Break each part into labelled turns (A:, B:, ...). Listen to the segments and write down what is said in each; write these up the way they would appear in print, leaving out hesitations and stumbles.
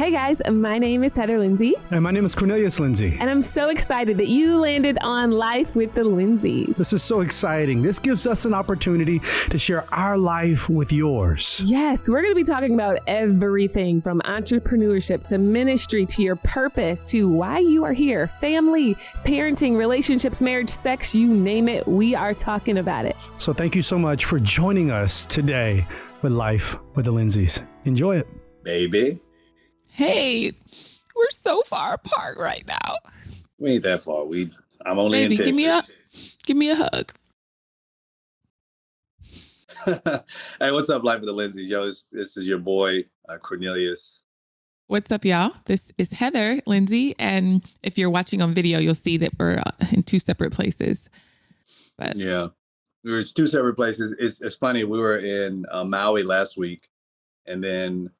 A: Hey guys, my name is Heather Lindsay.
B: And my name is Cornelius Lindsay.
A: And I'm so excited that you landed on Life with the Lindseys.
B: This is so exciting. This gives us an opportunity to share our life with yours.
A: Yes, we're going to be talking about everything from entrepreneurship to ministry to your purpose to why you are here, family, parenting, relationships, marriage, sex, you name it. We are talking about it.
B: So thank you so much for joining us today with Life with the Lindseys. Enjoy it.
C: Baby.
D: Hey, we're so far apart right now.
C: We ain't that far. I'm only
D: Baby,
C: in Texas.
D: give me a hug.
C: Hey, what's up, Life with the Lindseys? Yo, this is your boy, Cornelius.
D: What's up, y'all? This is Heather Lindsay. And if you're watching on video, you'll see that we're in two separate places. But
C: yeah, there's two separate places. It's funny. We were in Maui last week, and then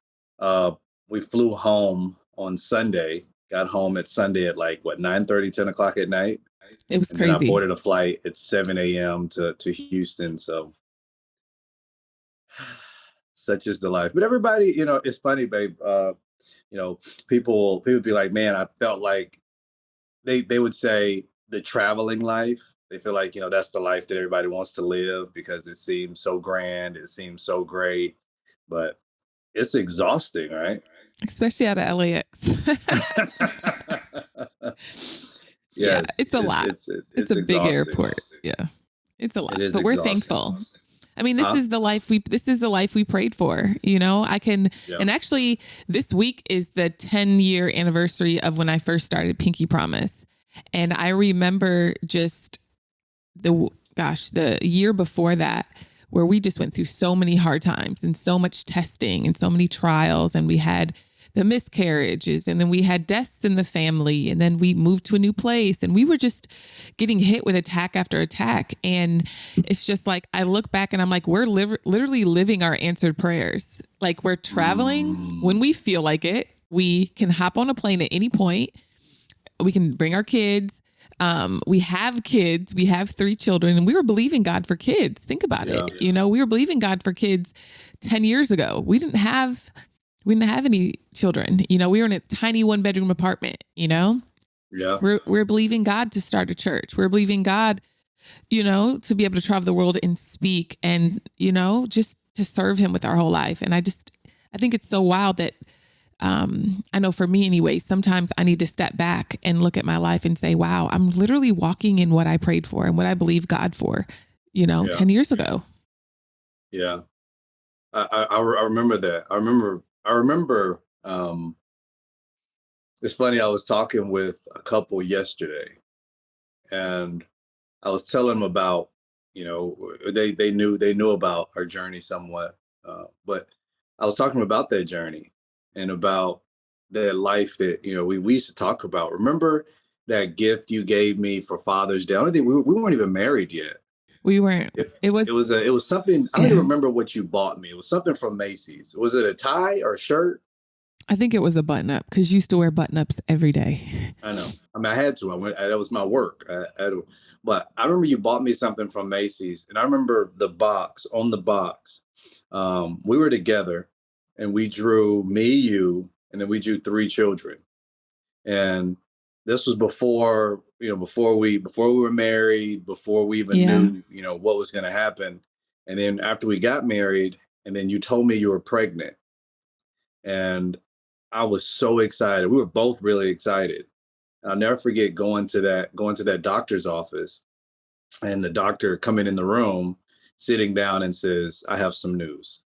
C: we flew home on Sunday, got home at Sunday at 9:30, 10 o'clock at night.
D: It was
C: and
D: crazy.
C: Then I boarded a flight at 7 a.m. to Houston. So such is the life. But everybody, it's funny, babe. People would be like, man, I felt like they would say the traveling life. They feel like, that's the life that everybody wants to live because it seems so grand. It seems so great, but it's exhausting, right?
D: Especially out of LAX.
C: Yeah,
D: it's a lot. It's a big airport. Yeah, it's a lot, but we're thankful. I mean, this is the life we prayed for, and actually this week is the 10-year anniversary of when I first started Pinky Promise. And I remember just the year before that, where we just went through so many hard times and so much testing and so many trials. And we had the miscarriages, and then we had deaths in the family, and then we moved to a new place, and we were just getting hit with attack after attack. And it's just like, I look back and I'm like, we're literally living our answered prayers. Like, we're traveling when we feel like it. We can hop on a plane at any point. We can bring our kids. We have kids. We have 3 children, and we were believing God for kids. Think about it. We were believing God for kids 10 years ago. We didn't have any children. We were in a tiny 1-bedroom apartment.
C: Yeah.
D: We're believing God to start a church. We're believing God, to be able to travel the world and speak, and just to serve Him with our whole life. And I think it's so wild that. I know for me anyway, sometimes I need to step back and look at my life and say, wow, I'm literally walking in what I prayed for and what I believe God for, 10 years ago.
C: Yeah. I remember that. I remember, it's funny. I was talking with a couple yesterday, and I was telling them about, they knew about our journey somewhat. But I was talking about that journey and about that life that, we used to talk about. Remember that gift you gave me for Father's Day? I don't think we weren't even married yet.
D: We weren't. It was
C: something. I don't even remember what you bought me. It was something from Macy's. Was it a tie or a shirt?
D: I think it was a button up, because you used to wear button ups every day.
C: I know. I mean, I had to. That was my work. But I remember you bought me something from Macy's, and I remember the box. On the box, we were together, and we drew me, you, and then we drew 3 children. And this was before we were married, before we even knew, what was going to happen. And then after we got married, and then you told me you were pregnant. And I was so excited. We were both really excited. I'll never forget going to that doctor's office, and the doctor coming in the room, sitting down, and says, "I have some news."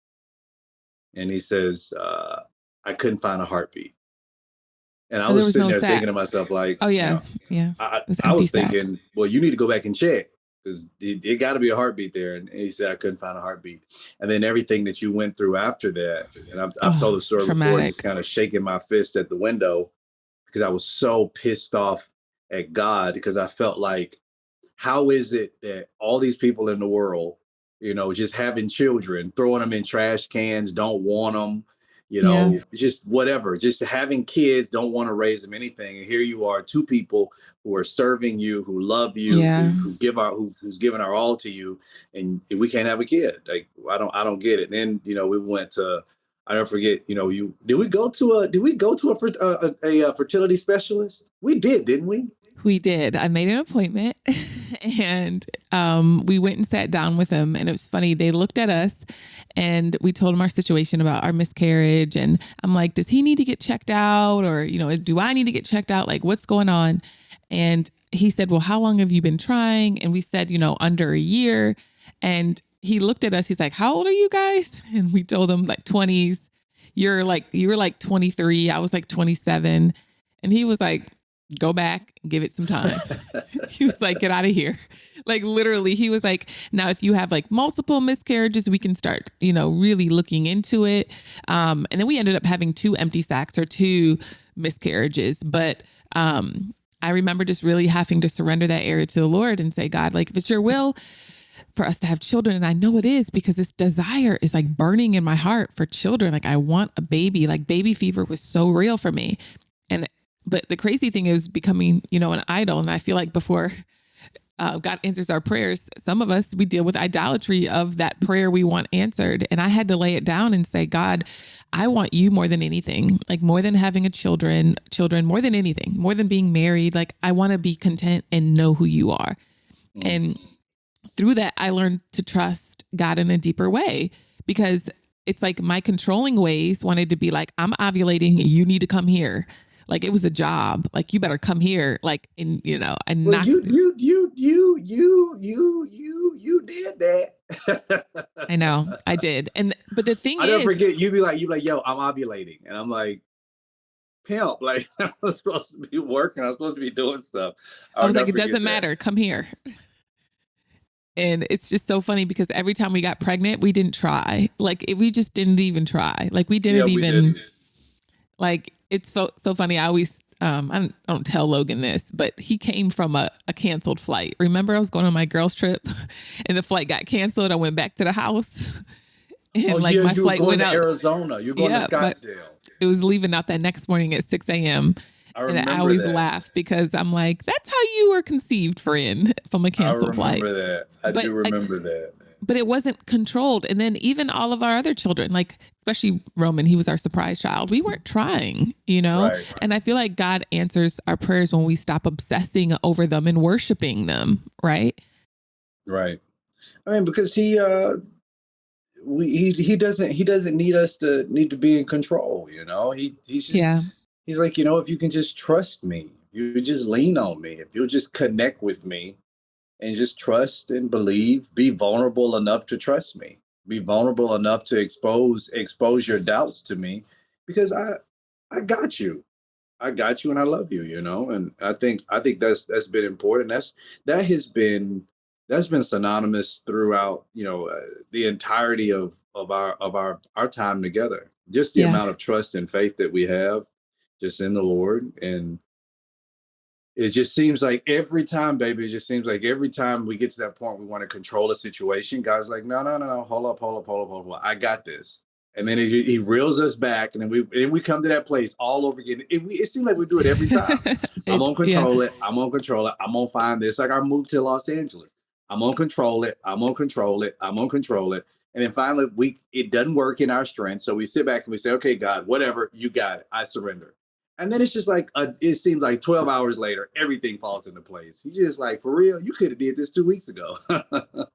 C: And he says, I couldn't find a heartbeat. And I was sitting there thinking to myself, like,
D: oh yeah,
C: I was thinking, well, you need to go back and check, because it got to be a heartbeat there. And he said, I couldn't find a heartbeat. And then everything that you went through after that, and I've told the story before, just kind of shaking my fist at the window, because I was so pissed off at God, because I felt like, how is it that all these people in the world, just having children, throwing them in trash cans, don't want them, just whatever, just having kids, don't want to raise them anything. And here you are, 2 people who are serving you, who love you, who's given our all to you, and we can't have a kid. Like, I don't get it. And then, we went to I never forget, did we go to a fertility specialist? We did, didn't we?
D: We did. I made an appointment and we went and sat down with them. And it was funny. They looked at us and we told them our situation about our miscarriage. And I'm like, does he need to get checked out? Or, do I need to get checked out? Like, what's going on? And he said, well, how long have you been trying? And we said, under a year. And he looked at us. He's like, how old are you guys? And we told him like 20s. You were like 23. I was like 27. And he was like, go back and give it some time. He was like, get out of here. Like literally, he was like, now if you have like multiple miscarriages, we can start, really looking into it. And then we ended up having 2 empty sacs or 2 miscarriages. But I remember just really having to surrender that area to the Lord and say, God, like if it's your will for us to have children, and I know it is because this desire is like burning in my heart for children. Like I want a baby. Like baby fever was so real for me. But the crazy thing is becoming, an idol. And I feel like before God answers our prayers, some of us, we deal with idolatry of that prayer we want answered. And I had to lay it down and say, God, I want you more than anything, like more than having children, more than anything, more than being married. Like I want to be content and know who you are. Mm. And through that, I learned to trust God in a deeper way, because it's like my controlling ways wanted to be like, I'm ovulating, you need to come here. Like it was a job. Like you better come here. Like and and
C: well,
D: not.
C: You did that.
D: I know I did. But the thing
C: I never forget. You'd be like, yo, I'm ovulating, and I'm like, pimp. Like I was supposed to be working. I was supposed to be doing stuff.
D: I was like, it doesn't matter. Come here. And it's just so funny because every time we got pregnant, we didn't try. Like we just didn't even try. Like we didn't. Like it's so funny. I always, I don't tell Logan this, but he came from a canceled flight. Remember I was going on my girls trip and the flight got canceled. I went back to the house and my flight went out.
C: Arizona. You're going to Scottsdale.
D: It was leaving out that next morning at 6 a.m. And I always laugh because I'm like, that's how you were conceived, friend, from a canceled flight.
C: I do remember that.
D: But it wasn't controlled. And then even all of our other children, like especially Roman, he was our surprise child. We weren't trying, Right. And I feel like God answers our prayers when we stop obsessing over them and worshiping them. Right.
C: Right. I mean, because he doesn't need us to be in control. He's just, he's like, if you can just trust me, you just lean on me, if you'll just connect with me. And just trust and believe, be vulnerable enough to trust me, be vulnerable enough to expose your doubts to me, because I got you and I love you, and I think that's been important. That's been synonymous throughout, the entirety of our time together, just the amount of trust and faith that we have just in the Lord. And it just seems like every time we get to that point, we want to control a situation. God's like, no, hold up. I got this. And then he reels us back, and then we come to that place all over again. It seems like we do it every time. I'm gonna control it. I'm gonna find this. Like I moved to Los Angeles. I'm gonna control it. And then finally, it doesn't work in our strength. So we sit back and we say, okay, God, whatever, you got it. I surrender. And then it's just like, it seems like 12 hours later, everything falls into place. You just like, for real, you could have did this 2 weeks ago.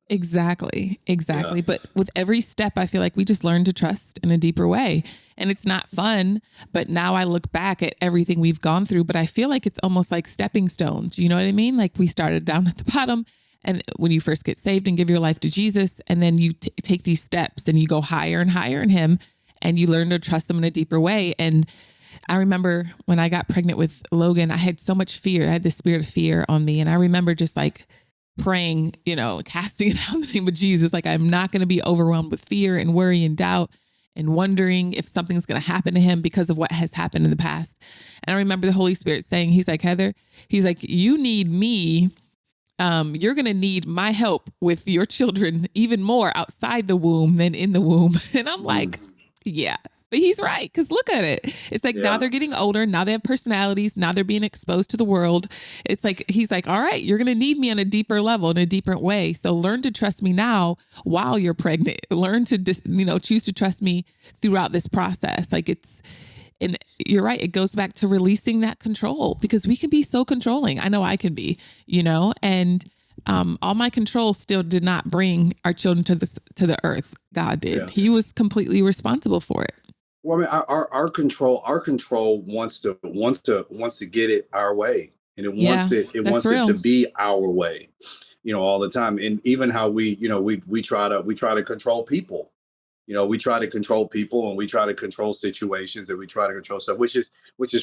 D: Exactly. Yeah. But with every step, I feel like we just learn to trust in a deeper way. And it's not fun. But now I look back at everything we've gone through, but I feel like it's almost like stepping stones. You know what I mean? Like we started down at the bottom. And when you first get saved and give your life to Jesus, and then you take these steps and you go higher and higher in him, and you learn to trust him in a deeper way. And I remember when I got pregnant with Logan, I had so much fear. I had this spirit of fear on me. And I remember just like praying, casting it out in the name of Jesus. Like, I'm not going to be overwhelmed with fear and worry and doubt and wondering if something's going to happen to him because of what has happened in the past. And I remember the Holy Spirit saying, he's like, Heather, he's like, you need me. You're going to need my help with your children even more outside the womb than in the womb. And I'm like, yeah, But he's right, because look at it. It's like now they're getting older. Now they have personalities. Now they're being exposed to the world. It's like, he's like, all right, you're going to need me on a deeper level, in a different way. So learn to trust me now while you're pregnant. Learn to choose to trust me throughout this process. Like and you're right. It goes back to releasing that control, because we can be so controlling. I know I can be, and all my control still did not bring our children to the earth. God did. Yeah. He was completely responsible for it.
C: Well, I mean, our control wants to get it our way, and it wants it to be our way, all the time. And even how we try to control people. We try to control people, and we try to control situations, and we try to control stuff, which is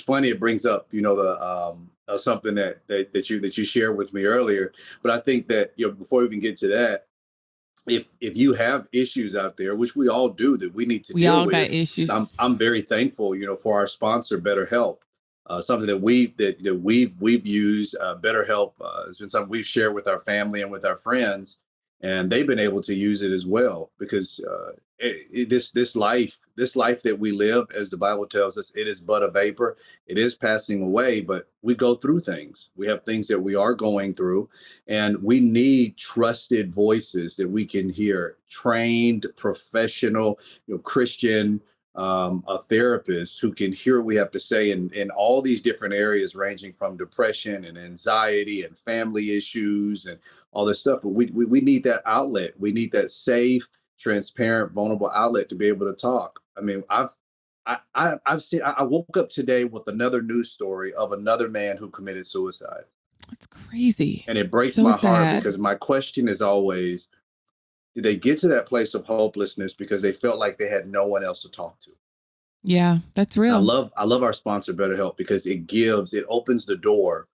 C: funny. It brings up, the something that you shared with me earlier. But I think that, before we even get to that, if you have issues out there, which we all do, that we need to deal with. We all got issues. I'm very thankful, for our sponsor, BetterHelp. Something that we've used. BetterHelp has been something we've shared with our family and with our friends. And they've been able to use it as well, because this life that we live, as the Bible tells us, it is but a vapor. It is passing away, but we go through things. We have things that we are going through, and we need trusted voices that we can hear, trained, professional, Christian a therapist who can hear what we have to say in all these different areas, ranging from depression and anxiety and family issues and all this stuff. But we need that outlet. We need that safe, transparent, vulnerable outlet to be able to talk. I mean, I woke up today with another news story of another man who committed suicide.
D: That's crazy.
C: And it breaks my heart, because my question is always, did they get to that place of hopelessness because they felt like they had no one else to talk to?
D: Yeah, that's real.
C: I love our sponsor, BetterHelp, because it opens the door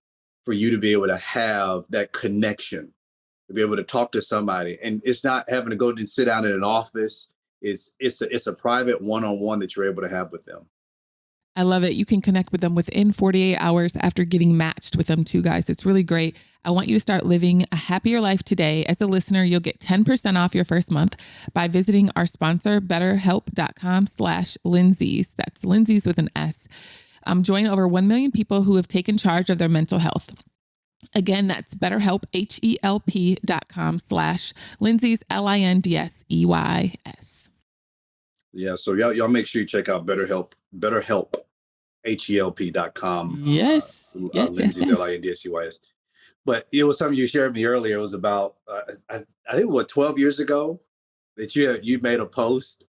C: for you to be able to have that connection, to be able to talk to somebody. And it's not having to go and sit down in an office. It's a private one-on-one that you're able to have with them.
D: I love it. You can connect with them within 48 hours after getting matched with them too, guys. It's really great. I want you to start living a happier life today. As a listener, you'll get 10% off your first month by visiting our sponsor, betterhelp.com/Lindseys. That's Lindseys with an S. Join over 1 million people who have taken charge of their mental health. Again, that's BetterHelp, HELP.com/Lindseys, LINDSEYS.
C: Yeah, so y'all make sure you check out BetterHelp, HELP.com.
D: Yes.
C: Lindseys, LINDSEYS. But it was something you shared with me earlier. It was about, I think, 12 years ago that you made a post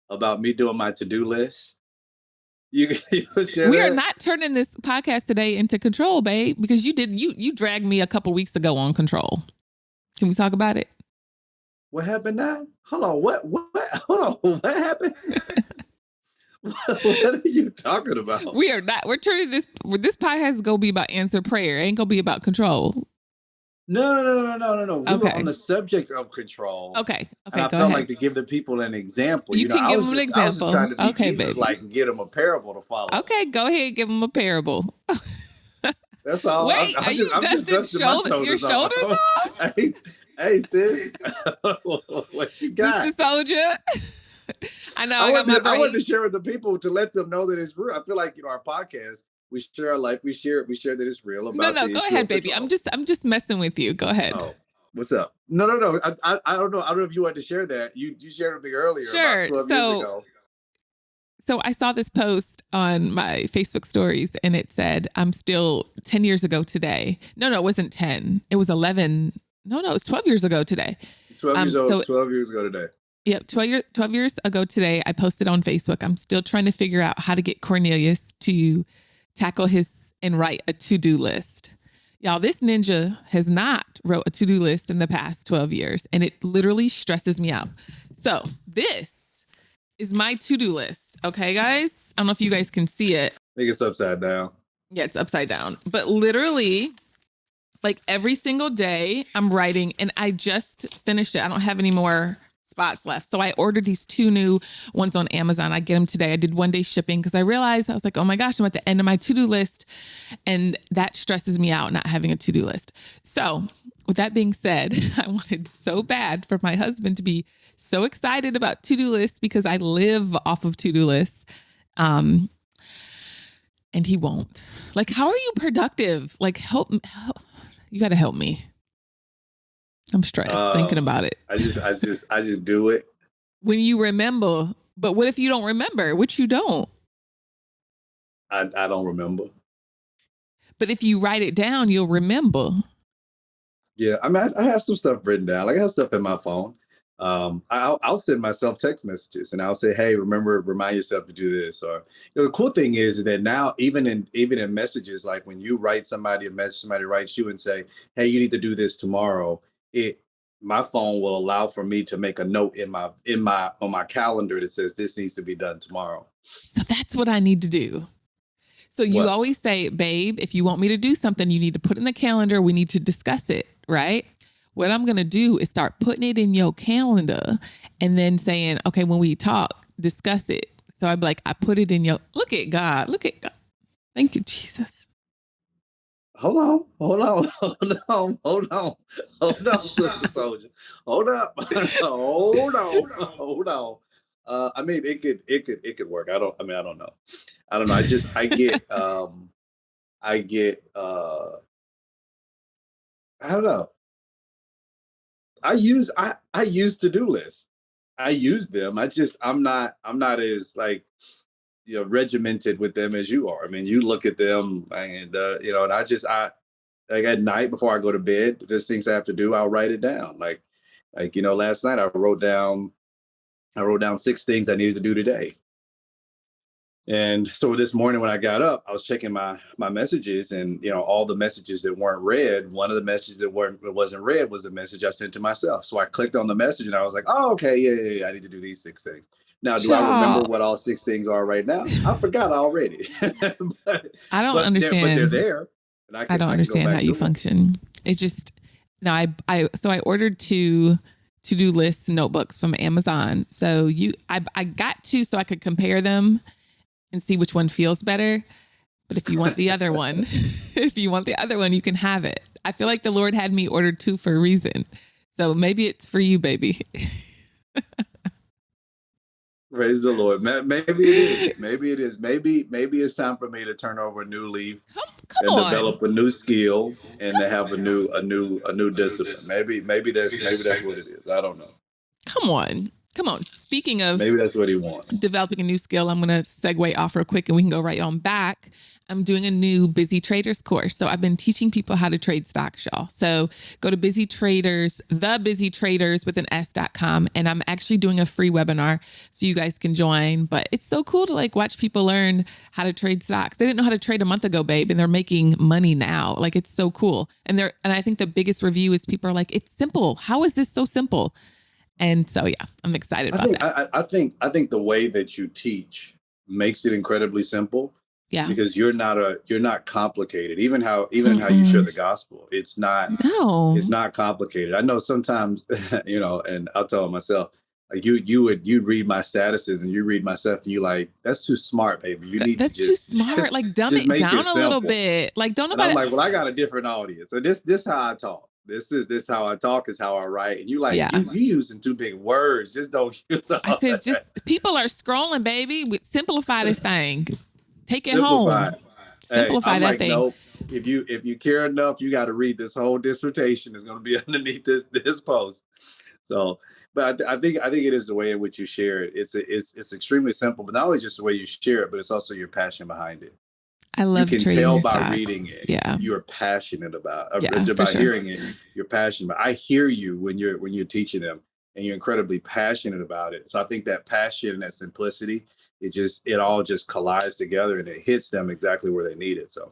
C: about me doing my to-do list. We
D: are not turning this podcast today into control, babe, because you dragged me a couple weeks ago on control. Can we talk about it?
C: What happened now? Hold on. What? Hold on. What happened? What are you talking about?
D: We are not. We're turning this podcast is gonna be about answer prayer. It ain't gonna be about control.
C: No. We were on the subject of control.
D: Okay.
C: And I felt like to give the people an example.
D: You can give them an example.
C: I was just trying to be Jesus, like, and get them a parable to follow.
D: Okay, go ahead, give them a parable.
C: That's all.
D: Wait, are you dusting your shoulders off?
C: Hey, sis, what you got?
D: Sister Soldier. I know. I
C: wanted to share with the people to let them know that it's real. I feel like our podcast, we share our life. We share that it's real.
D: No. Go ahead, baby. I'm just messing with you. Go ahead.
C: Oh, what's up? No. I don't know. I don't know if you wanted to share that. You shared with me earlier.
D: Sure.
C: About 12 years ago.
D: So I saw this post on my Facebook stories, and it said, "I'm still 10 years ago today." No, it wasn't 10. It was 11. No, it was 12 years ago today.
C: 12 years ago today.
D: Yep, 12 years ago today, I posted on Facebook. I'm still trying to figure out how to get Cornelius to tackle and write a to-do list. Y'all, this ninja has not wrote a to-do list in the past 12 years, and it literally stresses me out. So this is my to-do list. Okay, guys? I don't know if you guys can see it.
C: I think it's upside down.
D: Yeah, it's upside down. But literally, like every single day, I'm writing, and I just finished it. I don't have any more spots left. So I ordered these 2 new ones on Amazon. I get them today. I did 1-day shipping because I realized, I was like, oh my gosh, I'm at the end of my to-do list. And that stresses me out, not having a to-do list. So with that being said, I wanted so bad for my husband to be so excited about to-do lists because I live off of to-do lists. And he won't. Like, how are you productive? Like, help. You got to help me. I'm stressed thinking about it.
C: I just do it.
D: When you remember, but what if you don't remember, which you don't?
C: I don't remember.
D: But if you write it down, you'll remember.
C: Yeah, I mean, I have some stuff written down. Like I have stuff in my phone. I'll send myself text messages and I'll say, "Hey, remind yourself to do this." Or, the cool thing is that now, even in messages, like when you write somebody a message, somebody writes you and say, "Hey, you need to do this tomorrow." My phone will allow for me to make a note on my calendar that says this needs to be done tomorrow.
D: So that's what I need to do. So you always say, "Babe, if you want me to do something, you need to put in the calendar. We need to discuss it." Right? What I'm going to do is start putting it in your calendar and then saying, "Okay, when we talk, discuss it." So I'd be like, I put it in your, look at God. Thank you, Jesus.
C: Hold on, Sister Soldier. Hold up. hold on. I mean, it could work. I don't know. I don't know. I use to-do lists. I use them. I'm not as regimented with them as you are. I mean, you look at them and and I like at night before I go to bed, there's things I have to do, I'll write it down. Like last night I wrote down 6 things I needed to do today. And so this morning when I got up, I was checking my messages and, all the messages that weren't read. One of the messages that wasn't read was a message I sent to myself. So I clicked on the message and I was like, oh, okay, yeah, I need to do these 6 things. Now, do I remember what all 6 things are right now? I forgot already.
D: I don't understand.
C: But they're there. And
D: I don't understand how you function. It's just, no, I ordered 2 to-do list notebooks from Amazon. So I got 2 so I could compare them and see which one feels better. But if you want the other one, you can have it. I feel like the Lord had me order 2 for a reason. So maybe it's for you, baby.
C: Praise the Lord. Maybe it is. Maybe it's time for me to turn over a new leaf and develop a new skill and to have a new discipline. Maybe that's what it is. I don't know.
D: Come on. Speaking of,
C: maybe that's what he wants.
D: Developing a new skill, I'm going to segue off real quick and we can go right on back. I'm doing a new Busy Traders course. So I've been teaching people how to trade stocks, y'all. So go to Busy Traders, thebusytraders with an s.com. And I'm actually doing a free webinar so you guys can join. But it's so cool to watch people learn how to trade stocks. They didn't know how to trade a month ago, babe, and they're making money now. It's so cool. And I think the biggest review is people are like, it's simple. How is this so simple? And so, yeah, I'm excited about that.
C: I think the way that you teach makes it incredibly simple.
D: Yeah.
C: Because you're not complicated. Even how you share the gospel, it's not complicated. I know sometimes, and I'll tell myself, you'd read my statuses and you read my stuff and you like, that's too smart, baby.
D: That's too smart. Dumb it down a little bit. Don't nobody.
C: I'm like, well, I got a different audience. So this how I talk. This how I talk is how I write. And you you using too big words. Just don't use all
D: I said,
C: that.
D: People are scrolling, baby. Simplify this thing. Take it home. Simplify that thing.
C: Nope. If you care enough, you got to read this whole dissertation. It's going to be underneath this post. So, but I think it is the way in which you share it. It's extremely simple, but not only just the way you share it, but it's also your passion behind it.
D: I love.
C: You can tell by reading it.
D: Yeah,
C: you're passionate about. Hearing it, you're passionate. I hear you when you're teaching them, and you're incredibly passionate about it. So I think that passion and that simplicity, it all just collides together and it hits them exactly where they need it. So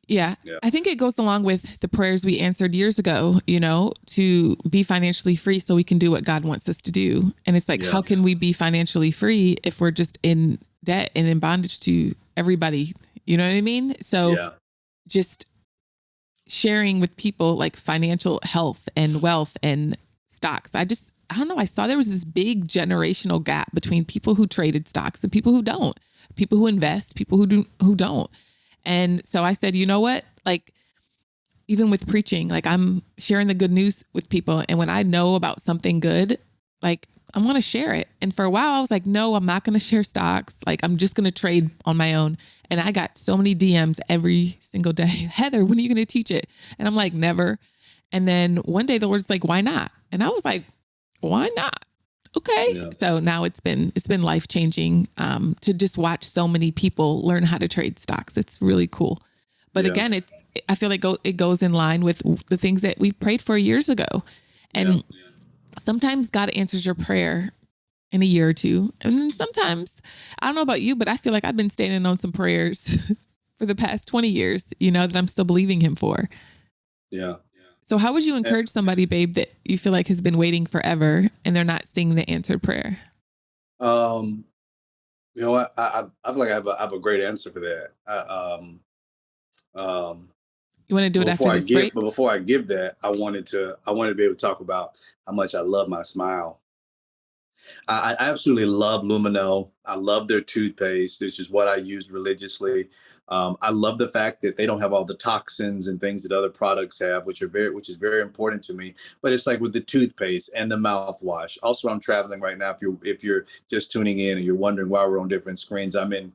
D: yeah. I think it goes along with the prayers we answered years ago, to be financially free so we can do what God wants us to do. And it's how can we be financially free if we're just in debt and in bondage to everybody? You know what I mean? So just sharing with people financial health and wealth and stocks. I don't know. I saw there was this big generational gap between people who traded stocks and people who don't, people who invest, people who don't. And so I said, you know what? even with preaching, like I'm sharing the good news with people. And when I know about something good, like I want to share it. And for a while I was like, no, I'm not going to share stocks. Like I'm just going to trade on my own. And I got so many DMs every single day. Heather, when are you going to teach it? And I'm like, never. And then one day the Lord's like, why not? And I was like, why not? Okay. Yeah. So now it's been life-changing to just watch so many people learn how to trade stocks. It's really cool. But again, I feel like it goes in line with the things that we prayed for years ago. And sometimes God answers your prayer in a year or two. And then sometimes, I don't know about you, but I feel like I've been standing on some prayers for the past 20 years, that I'm still believing him for.
C: Yeah.
D: So how would you encourage somebody, babe, that you feel like has been waiting forever and they're not seeing the answered prayer?
C: You know what? I feel like I have a great answer for that.
D: You want to do it after this break?
C: But before I give that, I wanted to be able to talk about how much I love my smile. I absolutely love Lumino. I love their toothpaste, which is what I use religiously. I love the fact that they don't have all the toxins and things that other products have, which is very important to me. But it's like with the toothpaste and the mouthwash. Also, I'm traveling right now. If you're just tuning in and you're wondering why we're on different screens, I'm in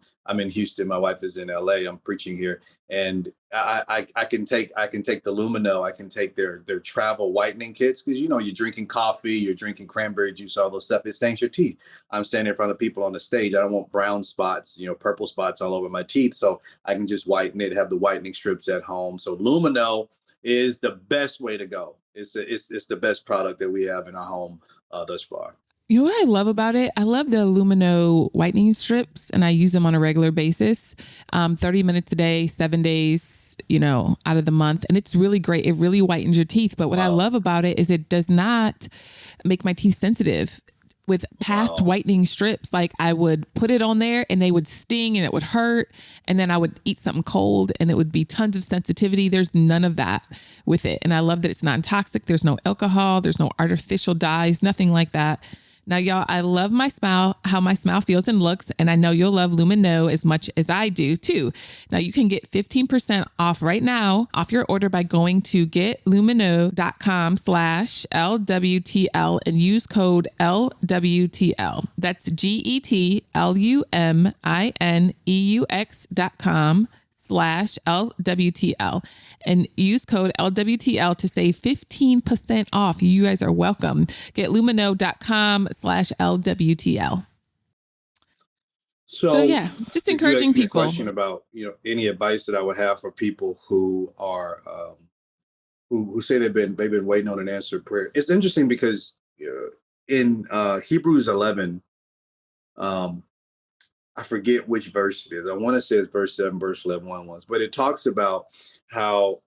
C: Houston. My wife is in LA. I'm preaching here, and I can take the Lumino. I can take their travel whitening kits, because you're drinking coffee, you're drinking cranberry juice, all those stuff. It stains your teeth. I'm standing in front of people on the stage. I don't want brown spots, purple spots all over my teeth. So I can just whiten it, have the whitening strips at home. So Lumino is the best way to go. It's the best product that we have in our home thus far.
D: You know what I love about it? I love the Lumino whitening strips, and I use them on a regular basis, 30 minutes a day, 7 days, out of the month. And it's really great. It really whitens your teeth. But what I love about it is it does not make my teeth sensitive. With past whitening strips, like I would put it on there and they would sting and it would hurt. And then I would eat something cold and it would be tons of sensitivity. There's none of that with it. And I love that it's non-toxic. There's no alcohol. There's no artificial dyes, nothing like that. Now, y'all, I love my smile, how my smile feels and looks, and I know you'll love Lumino as much as I do too. Now, you can get 15% off right now off your order by going to getlumino.com/LWTL and use code LWTL. That's GETLUMINEUX.com/LWTL and use code LWTL to save 15% off. You guys are welcome. Get lumino.com/LWTL. So yeah, just encouraging people.
C: Question about, any advice that I would have for people who are, who say they've been waiting on an answered prayer. It's interesting because in Hebrews 11, I forget which verse it is. I want to say it's verse 7, verse 11, one was, but it talks about how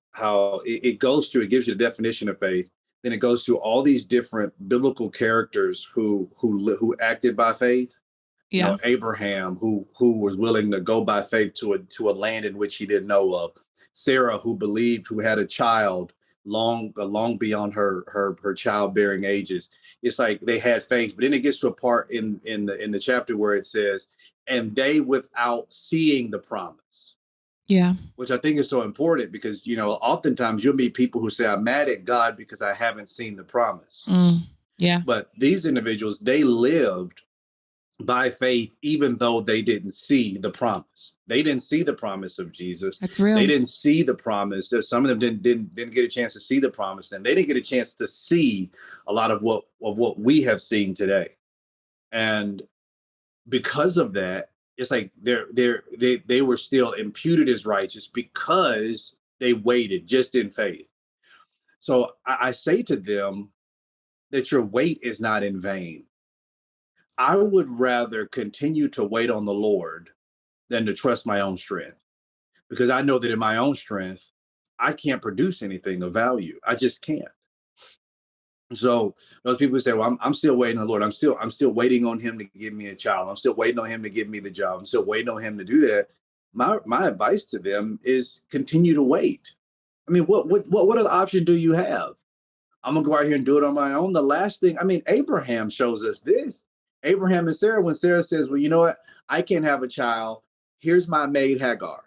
C: it goes through, it gives you the definition of faith. Then it goes through all these different biblical characters who acted by faith.
D: Yeah.
C: Abraham, who was willing to go by faith to a land in which he didn't know of. Sarah, who believed, who had a child long beyond her childbearing ages. It's like they had faith, but then it gets to a part in the chapter where it says, and they without seeing the promise.
D: Yeah.
C: Which I think is so important because, oftentimes you'll meet people who say, I'm mad at God because I haven't seen the promise.
D: Yeah.
C: But these individuals, they lived by faith, even though they didn't see the promise. They didn't see the promise of Jesus.
D: That's real.
C: They didn't see the promise. Some of them didn't get a chance to see the promise, and they didn't get a chance to see a lot of what we have seen today. And because of that, it's like they were still imputed as righteous because they waited just in faith. So I say to them that your wait is not in vain. I would rather continue to wait on the Lord than to trust my own strength, because I know that in my own strength, I can't produce anything of value. I just can't. So those people say, well, I'm still waiting on the Lord. I'm still waiting on him to give me a child. I'm still waiting on him to give me the job. I'm still waiting on him to do that. My advice to them is continue to wait. I mean, what other option do you have? I'm gonna go out here and do it on my own. The last thing, Abraham shows us this. Abraham and Sarah, when Sarah says, well, you know what? I can't have a child. Here's my maid Hagar.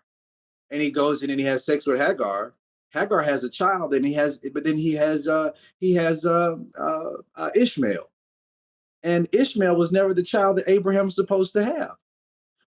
C: And he goes in and he has sex with Hagar. Hagar has a child, and he has Ishmael, and Ishmael was never the child that Abraham was supposed to have.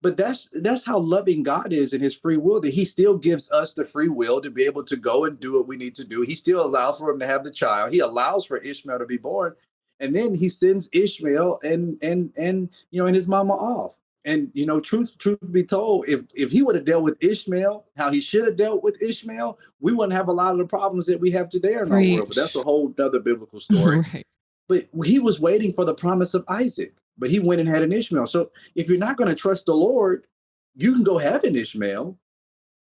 C: But that's how loving God is in his free will, that he still gives us the free will to be able to go and do what we need to do. He still allows for him to have the child. He allows for Ishmael to be born. And then he sends Ishmael and his mama off. And truth be told, if he would have dealt with Ishmael how he should have dealt with Ishmael, we wouldn't have a lot of the problems that we have today in our world. But that's a whole other biblical story. Right. But he was waiting for the promise of Isaac. But he went and had an Ishmael. So if you're not going to trust the Lord, you can go have an Ishmael,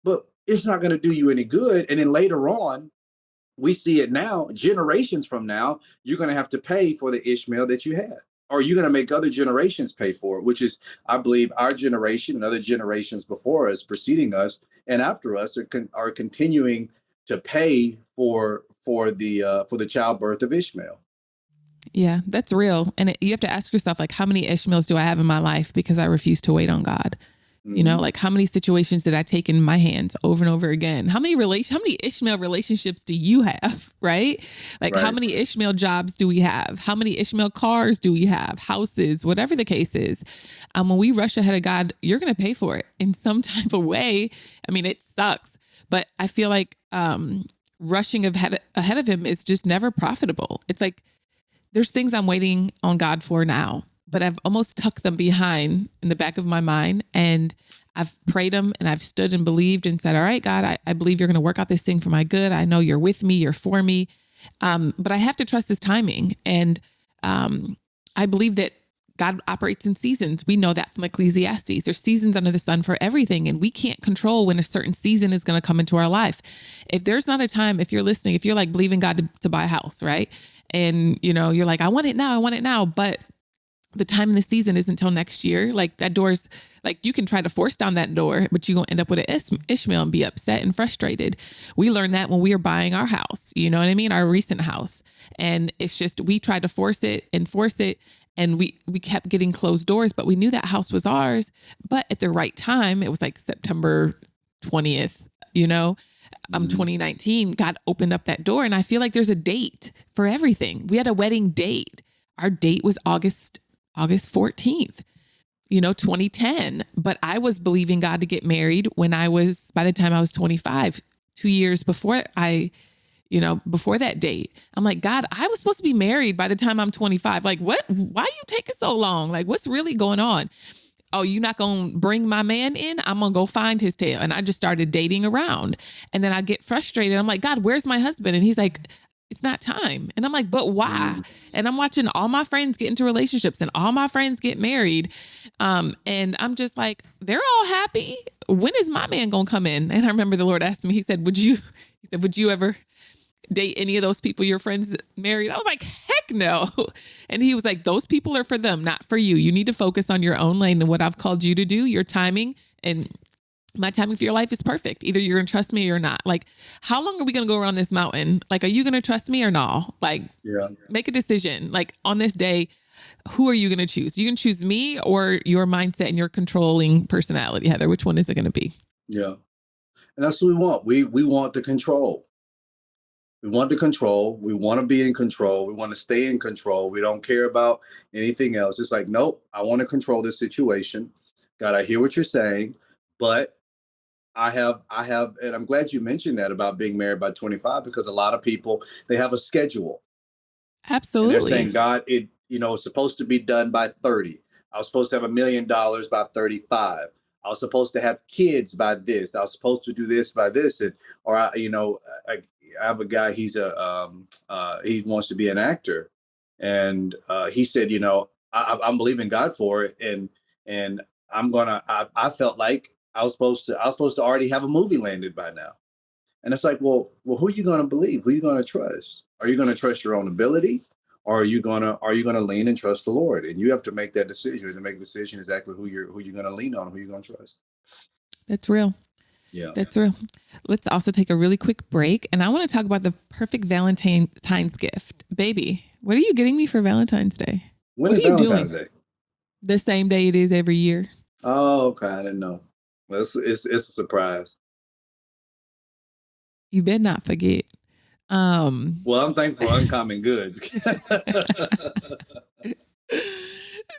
C: but it's not going to do you any good. And then later on, we see it now, generations from now, you're going to have to pay for the Ishmael that you had, or you're going to make other generations pay for it, which is, I believe, our generation and other generations before us, preceding us, and after us are continuing to pay for the childbirth of Ishmael.
D: Yeah, that's real. And you have to ask yourself, like, how many Ishmaels do I have in my life because I refuse to wait on God? You know, like, how many situations did I take in my hands over and over again? How many Ishmael relationships do you have? Right? Like, right. How many Ishmael jobs do we have? How many Ishmael cars do we have? Houses, whatever the case is. When we rush ahead of God, you're going to pay for it in some type of way. I mean, it sucks, but I feel like rushing ahead of him is just never profitable. It's like, there's things I'm waiting on God for now, but I've almost tucked them behind in the back of my mind, and I've prayed them, and I've stood and believed and said, all right, God, I believe you're going to work out this thing for my good. I know you're with me, you're for me. But I have to trust his timing. And I believe that God operates in seasons. We know that from Ecclesiastes. There's seasons under the sun for everything, and we can't control when a certain season is going to come into our life. If there's not a time, if you're listening, if you're like believing God to buy a house, right? And you're like, I want it now, but the time in the season isn't until next year. Like, that door's like, you can try to force down that door, but you're going to end up with an Ishmael and be upset and frustrated. We learned that when we were buying our house, you know what I mean? Our recent house. And it's just, we tried to force it. And we kept getting closed doors, but we knew that house was ours. But at the right time, it was like September 20th, 2019, God opened up that door. And I feel like there's a date for everything. We had a wedding date. Our date was August 14th, 2010. But I was believing God to get married by the time I was 25, 2 years before before that date. I'm like, God, I was supposed to be married by the time I'm 25. Like, what? Why are you taking so long? Like, what's really going on? Oh, you're not going to bring my man in? I'm going to go find his tail. And I just started dating around. And then I get frustrated. I'm like, God, where's my husband? And he's like, it's not time. And I'm like, but why? And I'm watching all my friends get into relationships and all my friends get married. And I'm just like, they're all happy. When is my man going to come in? And I remember the Lord asked me, he said, would you ever date any of those people your friends married? I was like, heck no. And he was like, those people are for them, not for you. You need to focus on your own lane and what I've called you to do, your timing. And my timing for your life is perfect. Either you're going to trust me or not. Like, how long are we going to go around this mountain? Like, are you going to trust me or no? Like, Make a decision. Like, on this day, who are you going to choose? You can choose me or your mindset and your controlling personality, Heather. Which one is it going to be?
C: Yeah. And that's what we want. We want the control. We want the control. We want to be in control. We want to stay in control. We don't care about anything else. It's like, nope, I want to control this situation. God, I hear what you're saying, but I have, and I'm glad you mentioned that about being married by 25, because a lot of people, they have a schedule.
D: Absolutely.
C: And they're saying, God, it's supposed to be done by 30. I was supposed to have $1 million by 35. I was supposed to have kids by this. I was supposed to do this by this. I have a guy, he wants to be an actor. And he said, I'm believing God for it. And I felt like I was supposed to already have a movie landed by now. And it's like, well, who are you going to believe? Who are you going to trust? Are you going to trust your own ability? Or are you going to lean and trust the Lord? And you have to make that decision. You have to make a decision exactly who you're going to lean on, who you're going to trust.
D: That's real.
C: Yeah.
D: That's real. Let's also take a really quick break. And I want to talk about the perfect Valentine's gift. Baby, what are you getting me for Valentine's Day?
C: When is Valentine's Day?
D: The same day it is every year.
C: Oh, okay. I didn't know. Well, it's a surprise.
D: You better not forget.
C: Well, I'm thankful for Uncommon Goods.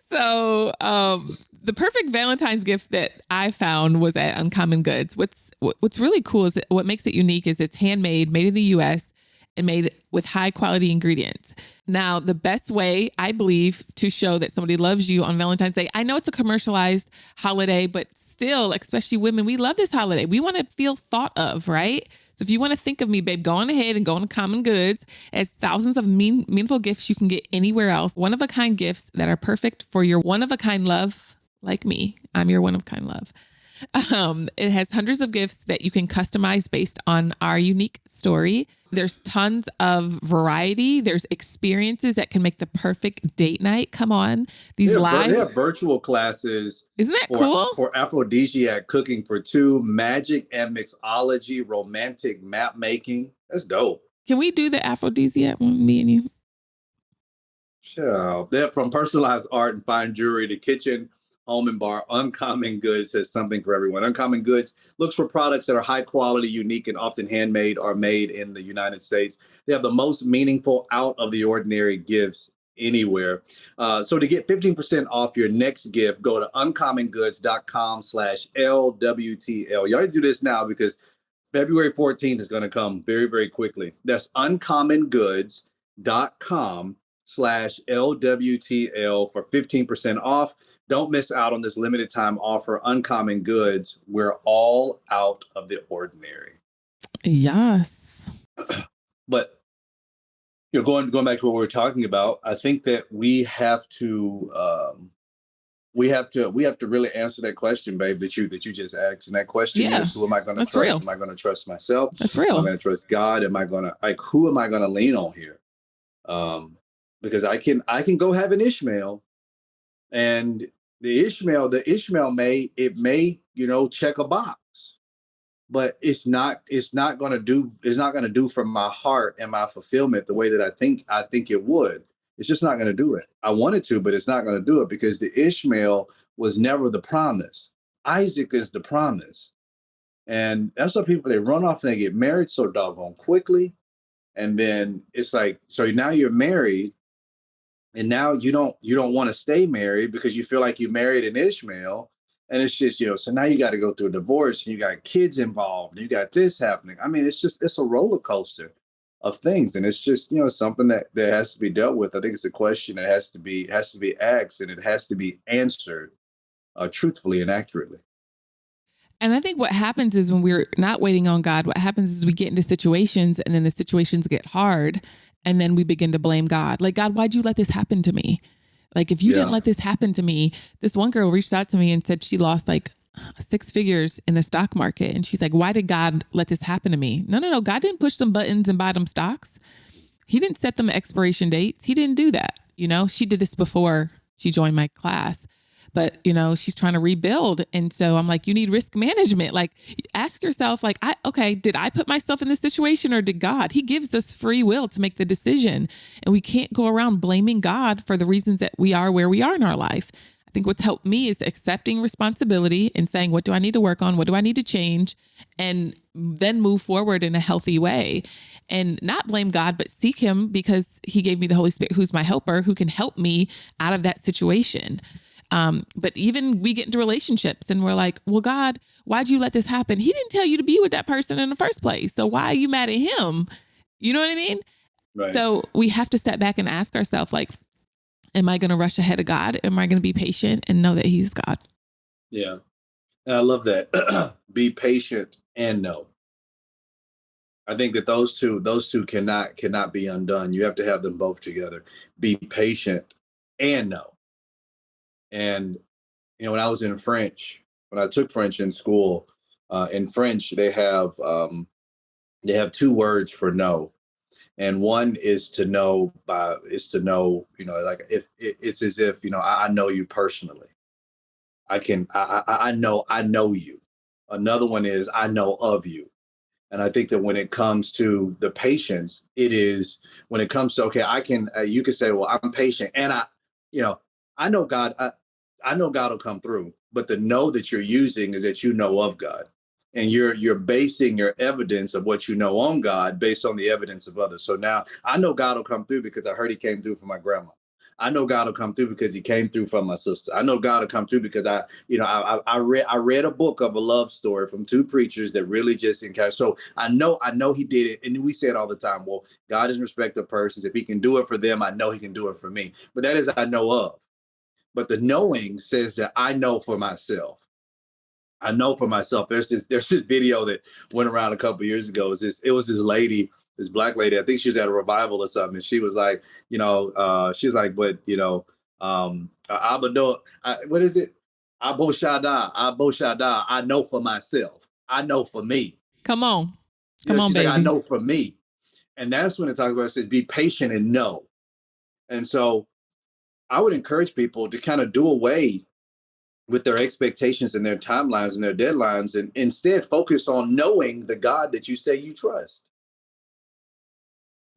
D: So, the perfect Valentine's gift that I found was at Uncommon Goods. What's really cool is what makes it unique is it's handmade, made in the U.S., and made with high quality ingredients. Now, the best way, I believe, to show that somebody loves you on Valentine's Day, I know it's a commercialized holiday, but still, especially women, we love this holiday. We want to feel thought of, right? So if you want to think of me, babe, go on ahead and go on Common Goods. As thousands of meaningful gifts you can get anywhere else. One-of-a-kind gifts that are perfect for your one-of-a-kind love, like me. I'm your one-of-a-kind love. It has hundreds of gifts that you can customize based on our unique story. There's tons of variety. There's experiences that can make the perfect date night. Come on. They
C: have virtual classes.
D: Isn't that cool?
C: For aphrodisiac cooking for two, magic and mixology, romantic map making. That's dope.
D: Can we do the aphrodisiac one, me and you?
C: Sure. They're from personalized art and fine jewelry to kitchen, home and bar. Uncommon Goods has something for everyone. Uncommon Goods looks for products that are high quality, unique, and often handmade or made in the United States. They have the most meaningful, out of the ordinary gifts anywhere. So to get 15% off your next gift, go to uncommongoods.com/LWTL. You already do this now because February 14th is going to come very, very quickly. That's uncommongoods.com/LWTL for 15% off. Don't miss out on this limited time offer. Uncommon Goods. We're all out of the ordinary.
D: Yes.
C: But going back to what we were talking about, I think that we have to really answer that question, babe, that you just asked. And that question is, who am I going to trust?
D: Real.
C: Am I going to trust myself?
D: That's real.
C: Am I going to trust God? Who am I going to lean on here? Because I can go have an Ishmael, and the Ishmael may check a box, but it's not going to do for my heart and my fulfillment the way that I think it would. It's just not going to do it. I wanted to, but it's not going to do it because the Ishmael was never the promise. Isaac is the promise. And that's why people, they run off and they get married so doggone quickly. And then it's like, so now you're married, and now you don't want to stay married because you feel like you married an Ishmael. And it's just, so now you got to go through a divorce and you got kids involved and you got this happening. I mean, it's a roller coaster of things. And it's just, something that has to be dealt with. I think it's a question that has to be asked, and it has to be answered truthfully and accurately.
D: And I think what happens is when we're not waiting on God, what happens is we get into situations and then the situations get hard. And then we begin to blame God. Like, God, why'd you let this happen to me? Like, if you didn't let this happen to me, this one girl reached out to me and said she lost like 6 figures in the stock market. And she's like, why did God let this happen to me? No. God didn't push some buttons and buy them stocks. He didn't set them expiration dates. He didn't do that. She did this before she joined my class. But, she's trying to rebuild. And so I'm like, you need risk management. Like, ask yourself, like, did I put myself in this situation or did God? He gives us free will to make the decision. And we can't go around blaming God for the reasons that we are where we are in our life. I think what's helped me is accepting responsibility and saying, what do I need to work on? What do I need to change? And then move forward in a healthy way and not blame God, but seek him because he gave me the Holy Spirit, who's my helper, who can help me out of that situation. But even we get into relationships and we're like, well, God, why'd you let this happen? He didn't tell you to be with that person in the first place. So why are you mad at him? You know what I mean? Right. So we have to step back and ask ourselves, like, am I going to rush ahead of God? Am I going to be patient and know that he's God?
C: Yeah. And I love that. Be patient and know. I think that those two cannot be undone. You have to have them both together. Be patient and know. And, when I was in French, when I took French in school, in French, they have 2 words for no. And one is to know, like if it's as if, I know you personally. I know you. Another one is I know of you. And I think that when it comes to the patience, it is when it comes to, okay, you can say, well, I'm patient and I know God. I know God will come through, but the know that you're using is that you know of God. And you're basing your evidence of what you know on God based on the evidence of others. So now I know God will come through because I heard he came through for my grandma. I know God will come through because he came through for my sister. I know God will come through because I read a book of a love story from two preachers that really just encouraged. So I know he did it. And we say it all the time. Well, God is respect of persons. If he can do it for them, I know he can do it for me. But that is I know of. But the knowing says that I know for myself. I know for myself. There's this video that went around a couple of years ago. It was this lady, this black lady. I think she was at a revival or something. And she was like, she was like, but what is it? Abo Shaddai. I know for myself. I know for me.
D: Come on, baby.
C: Like, I know for me. And that's when it talks about, it says, be patient and know. And so I would encourage people to kind of do away with their expectations and their timelines and their deadlines, and instead focus on knowing the God that you say you trust.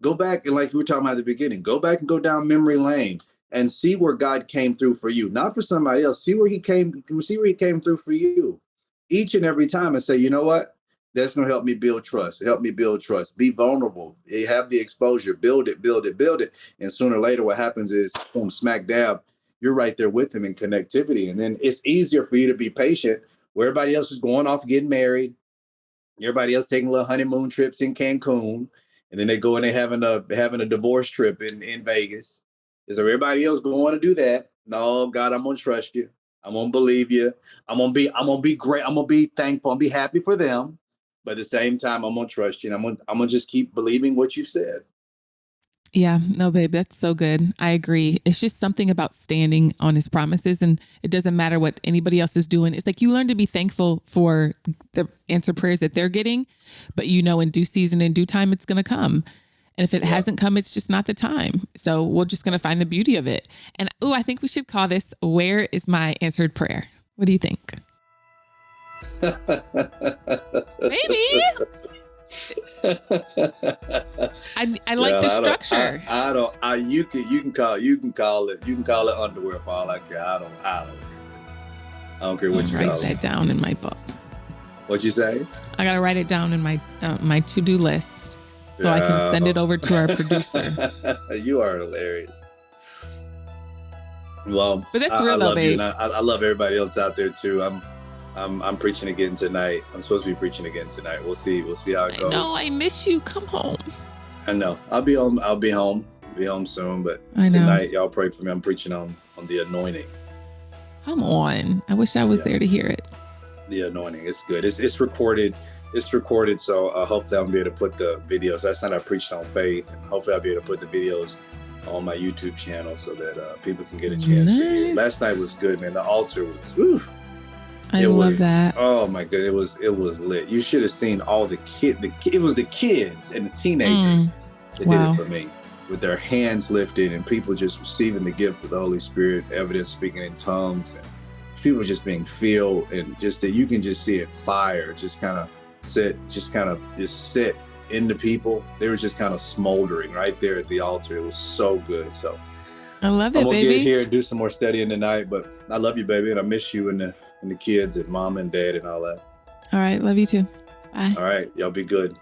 C: Go back, and like we were talking about at the beginning, go back and go down memory lane and see where God came through for you, not for somebody else. See where he came through for you each and every time, and say, you know what? That's going to help me build trust. Help me build trust. Be vulnerable. Have the exposure. Build it. And sooner or later, what happens is, boom, smack dab, you're right there with them in connectivity. And then it's easier for you to be patient where everybody else is going off getting married. Everybody else taking little honeymoon trips in Cancun. And then they go and they having a divorce trip in Vegas. Is there everybody else going to do that? No, God, I'm going to trust you. I'm going to believe you. I'm going to be great. I'm going to be thankful and be happy for them. But at the same time, I'm going to trust you. And I'm going to just keep believing what you said.
D: Yeah, no, babe, that's so good. I agree. It's just something about standing on his promises, and it doesn't matter what anybody else is doing. It's like you learn to be thankful for the answer prayers that they're getting, but in due season, in due time, it's going to come. And if it hasn't come, it's just not the time. So we're just going to find the beauty of it. And I think we should call this, Where is My Answered Prayer? What do you think? Maybe. I like the structure.
C: You can call it underwear for all I care. I don't care what you call it.
D: Write that down in my book.
C: What you say?
D: I gotta write it down in my to-do list so I can send it over to our producer.
C: You are hilarious. Well,
D: but that's real though, babe.
C: I love everybody else out there too. I'm preaching again tonight. I'm supposed to be preaching again tonight. We'll see how it goes.
D: No, I miss you. Come home.
C: I know. I'll be home. Be home soon. But tonight, y'all pray for me. I'm preaching on the anointing.
D: Come on. I wish I was there to hear it.
C: The anointing. It's good. It's recorded. It's recorded. So hopefully I'll be able to put the videos. That's not I preached on faith. And hopefully I'll be able to put the videos on my YouTube channel so that people can get a chance to hear it. Last night was good, man. The altar was, whew.
D: I love that.
C: Oh my God, it was lit. You should have seen all the kids. It was the kids and the teenagers that did it for me, with their hands lifted and people just receiving the gift of the Holy Spirit, evidence speaking in tongues, and people just being filled, and just that you can just see it fire just sit into people. They were just kind of smoldering right there at the altar. It was so good. So
D: I love it,
C: I'm gonna
D: baby.
C: get here and do some more studying tonight, but I love you, baby, and I miss you and the kids and mom and dad and all that.
D: All right, love you too. Bye.
C: All right, y'all be good.